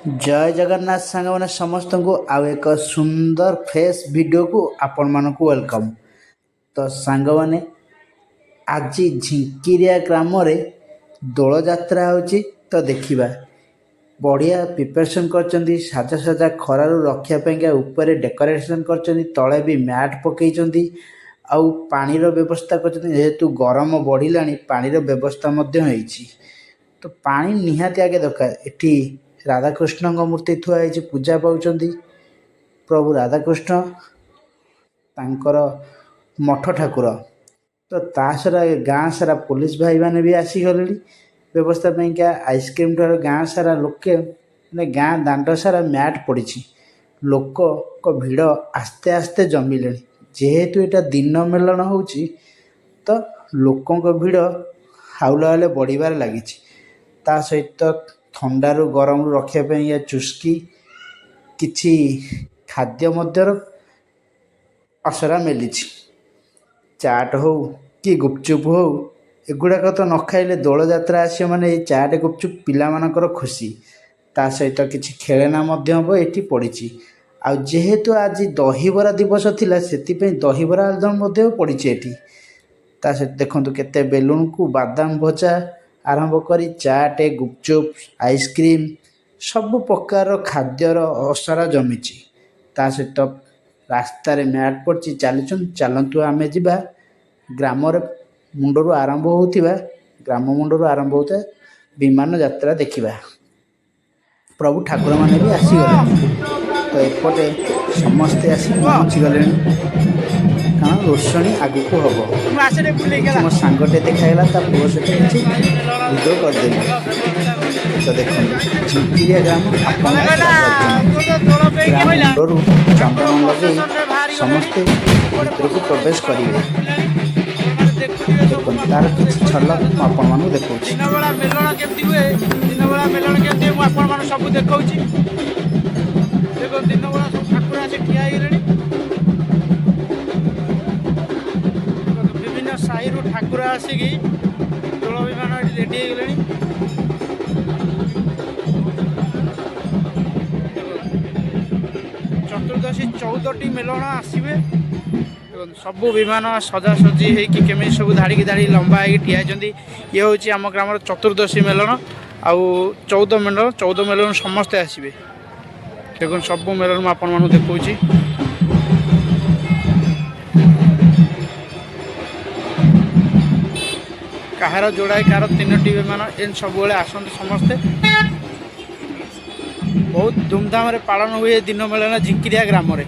जय जगन्नाथ सांग मैंने समस्त को आउ एक सुंदर फ्रेश वीडियो को आपण मानक वेलकम। तो सांग मैंने आज झिंकिरिया ग्राम रे दोल जात्रा होची तो देखिबा बढ़िया प्रिपरेशन कर साजा साजा खरारू रखापी ऊपर डेकोरेशन कर तले भी मैट पकई आउ पानी व्यवस्था कर जेहेतु गरम बढ़ला पानी व्यवस्था तो पानी निहाती आगे दरकार। एटी राधाकृष्ण मूर्ति थुआई पूजा पाँच प्रभु राधाकृष्ण तांकर मठ ठाकुर तो तासरा गाँ सारा पुलिस भाई मैंने भी आसीगले व्यवस्था क्या आइसक्रीम ठार गाँ सारा लोके गाँ दांड सारा मैट पड़ी लोक भिड़ आस्ते आस्ते जमिले जेहेतु यहाँ दिन मेलन हो तो लोकों भिड़ हाउले हाउले बढ़िबार लगी ता सहित थंडारू गरम रखापी या चुस्की किछि खाद्य मध्यर असरा मिली चाट हो कि गुपचुप हो एगुड़ाक तो न खाइले दोल जात्रा आस मैंने ये चाट गुपचुप पिला मानकर खुशी ता सहित किछि खेलना ये पड़ी आ जेहेतु आज दहीबरा दिवस थिला सेतिपई दहीबरा आलुदम पड़ी ता सहित देखंतु केते बेलून को बादाम भजा आरंभ करी चाट गुपचुप आइसक्रीम सब प्रकार खाद्यर असरा जमीची ता सहित रास्तार मैट पड़ी चलतु आम जा ग्राम मुंडरू आरंभ होता ग्राम मुंडरू आरंभ होता विमान यात्रा देखा प्रभु ठाकुर मैंने भी आसीगले तो एपटे समस्ते आसी पहुँचीगले कारण रोषणी आगु को हम मो सांगटे देखाला पुओ सहित किसी भिडियो करदेली तो देखो झिंकिरिया ग्राम मुंडरू चंदन लगे समस्ते भर को प्रवेश करेंगे तार किसी झलक मुझे देखा दिन बेला मेलन केमती हुए दिन बेला मेलन केमती मुझे सब देखा देखो दिन बेला सब ठाकुर आसे ठिया विभिन्न साई ठाकुर आसिकी दोल विमान रेडी हो गले चतुर्दशी 14टी मेलन आसवे सब विमान सजासजी होमी सब धाड़ी धाड़ी लंबा हो ठिया ये हूँ आम ग्राम चतुर्दशी मेलन आउ 14 मेलन समस्ते आसवे देखो सब मेलन मुझे आपण मानू देखा कहार जोड़ाए कहार 3टी विमान एन सब आसते समस्ते बहुत धूमधाम पालन हुए दिन मेलन झिंकिरिया ग्राम रे।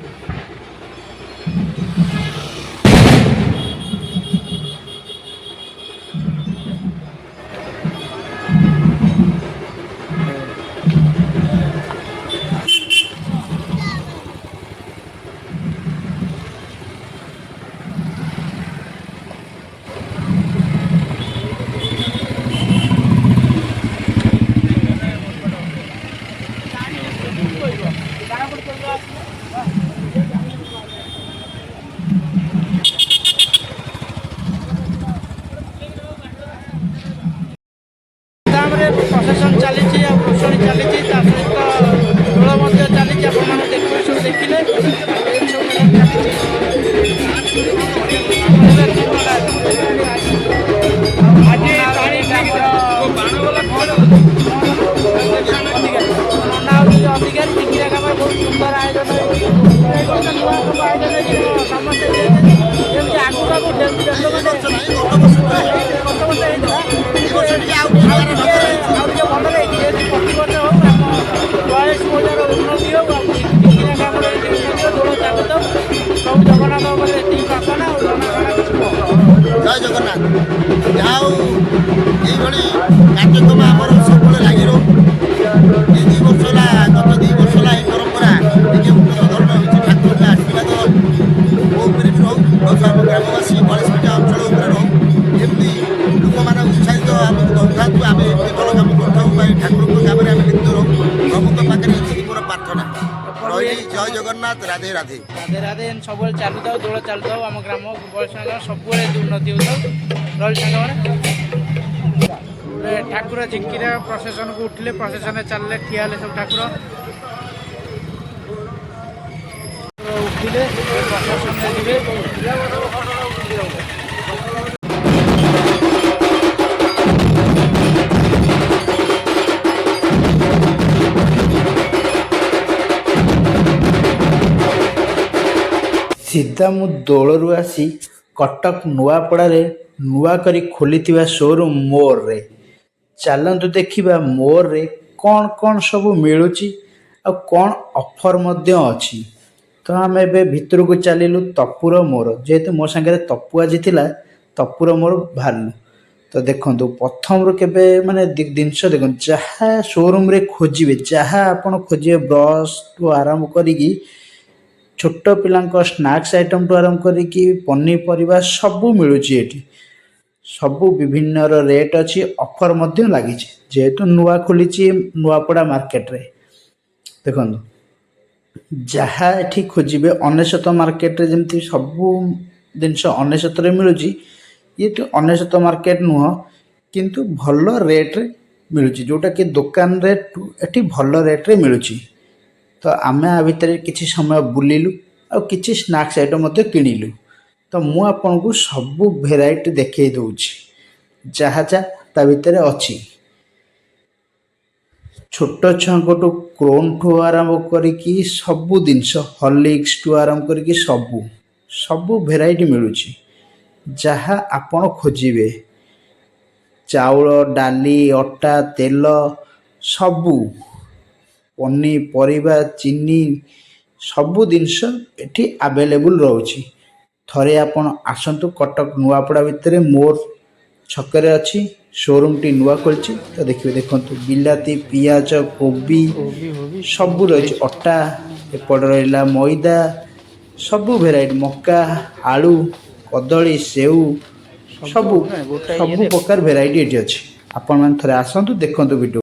प्रशासन चली रोषणी चली सहित दोल चली आप देखिले अधिकारी झिंकिरिया ग्राम बहुत सुंदर आयोजन समस्ते आगुआ को डेभलपमेंट भल प्रतिवर्ष हो 42,000 उन्नति हो झिंकिरिया ग्राम दोल चालू सब जगन्नाथ ये प्रार्थना जय जगन्नाथ जाओ ये कार्यक्रम आमर सब लगी रो ये 2 वर्ष गत 2 वर्ष ये परंपरा ये उन्नत धर्म हो ठाकुर आशीर्वाद मो भी रो ग्रामवासी गणेश अंचल रोमी लोक मैंने उत्साहित आमको दौथा आम भल कम कर ठाकुर काम लिप्त रो प्रभु पाखे ये मोर प्रार्थना रही। जय जगन्नाथ राधे राधे राधे राधे सब चलू था दोल चलू था आम ग्राम बयस सब उन्नति होता रही सांग ଠାକୁର ଝିଙ୍କିରା ପ୍ରସେସନକୁ ଉଠିଲେ, ପ୍ରସେସନରେ ଚାଲିଲେ, ଠିଆ ହେଲେ ସବୁ ଠାକୁର ଉଠିଲେ ପ୍ରସେସନରେ ଯିବେ। ସିଧା ମୁଁ ଦୋଳରୁ ଆସି କଟକ ନୂଆପଡ଼ାରେ ନୂଆ କରି ଖୋଲିଥିବା ସୋରୁମ୍ ମୋରରେ ଚାଲନ୍ତୁ ଦେଖିବା ମୋରରେ କ'ଣ କ'ଣ ସବୁ ମିଳୁଛି ଆଉ କ'ଣ ଅଫର୍ ମଧ୍ୟ ଅଛି। ତ ଆମେ ଏବେ ଭିତରକୁ ଚାଲିଲୁ ତପୁର ମୋର, ଯେହେତୁ ମୋ ସାଙ୍ଗରେ ତପୁ ଆଜି ଥିଲା, ତପୁର ମୋର ବାହାରିଲୁ। ତ ଦେଖନ୍ତୁ ପ୍ରଥମରୁ କେବେ ମାନେ ଜିନିଷ ଦେଖନ୍ତୁ, ଯାହା ସୋରୁମ୍ରେ ଖୋଜିବେ, ଯାହା ଆପଣ ଖୋଜିବେ, ବ୍ରସ୍ଠୁ ଆରମ୍ଭ କରିକି ଛୋଟ ପିଲାଙ୍କ ସ୍ନାକ୍ସ ଆଇଟମ୍ଠୁ ଆରମ୍ଭ କରିକି ପନିପରିବା ସବୁ ମିଳୁଛି ଏଠି। ସବୁ ବିଭିନ୍ନର ରେଟ୍ ଅଛି, ଅଫର୍ ମଧ୍ୟ ଲାଗିଛି, ଯେହେତୁ ନୂଆ ଖୋଲିଛି ନୂଆପଡ଼ା ମାର୍କେଟରେ। ଦେଖନ୍ତୁ ଯାହା ଏଠି ଖୋଜିବେ, ଅନେଶତ ମାର୍କେଟରେ ଯେମିତି ସବୁ ଜିନିଷ ଅନେଶତରେ ମିଳୁଛି, ଇଏ ତ ଅନେଶତ ମାର୍କେଟ ନୁହଁ, କିନ୍ତୁ ଭଲ ରେଟ୍ରେ ମିଳୁଛି, ଯେଉଁଟାକି ଦୋକାନ ରେଟ୍ଠୁ ଏଠି ଭଲ ରେଟ୍ରେ ମିଳୁଛି। ତ ଆମେ ଆ ଭିତରେ କିଛି ସମୟ ବୁଲିଲୁ ଆଉ କିଛି ସ୍ନାକ୍ସ ଆଇଟମ୍ ମଧ୍ୟ କିଣିଲୁ। ତ ମୁଁ ଆପଣଙ୍କୁ ସବୁ ଭେରାଇଟି ଦେଖାଇ ଦେଉଛି, ଯାହା ତା ଭିତରେ ଅଛି। ଛୋଟ ଛୁଆଙ୍କଠୁ କ୍ରୋନ୍ଠୁ ଆରମ୍ଭ କରିକି ସବୁ ଜିନିଷ, ହର୍ଲିକ୍ସଠୁ ଆରମ୍ଭ କରିକି ସବୁ ଭେରାଇଟି ମିଳୁଛି, ଯାହା ଆପଣ ଖୋଜିବେ। ଚାଉଳ, ଡାଲି, ଅଟା, ତେଲ, ସବୁ ପନିପରିବା, ଚିନି, ସବୁ ଜିନିଷ ଏଠି ଆଭେଲେବୁଲ୍ ରହୁଛି। ଥରେ ଆପଣ ଆସନ୍ତୁ, କଟକ ନୂଆପଡ଼ା ଭିତରେ ମୋର୍ ଛକରେ ଅଛି, ସୋରୁମ୍ଟି ନୂଆ ଖୋଲିଛି। ତ ଦେଖିବେ, ଦେଖନ୍ତୁ ବିଲାତି, ପିଆଜ, କୋବି ସବୁ ରହିଛି, ଅଟା, ଏପଟେ ରହିଲା ମଇଦା, ସବୁ ଭେରାଇଟି, ମକା, ଆଳୁ, କଦଳୀ, ସେଉ, ସବୁ ପ୍ରକାର ଭେରାଇଟି ଏଠି ଅଛି। ଆପଣମାନେ ଥରେ ଆସନ୍ତୁ, ଦେଖନ୍ତୁ ଭିଡ଼ିଓ।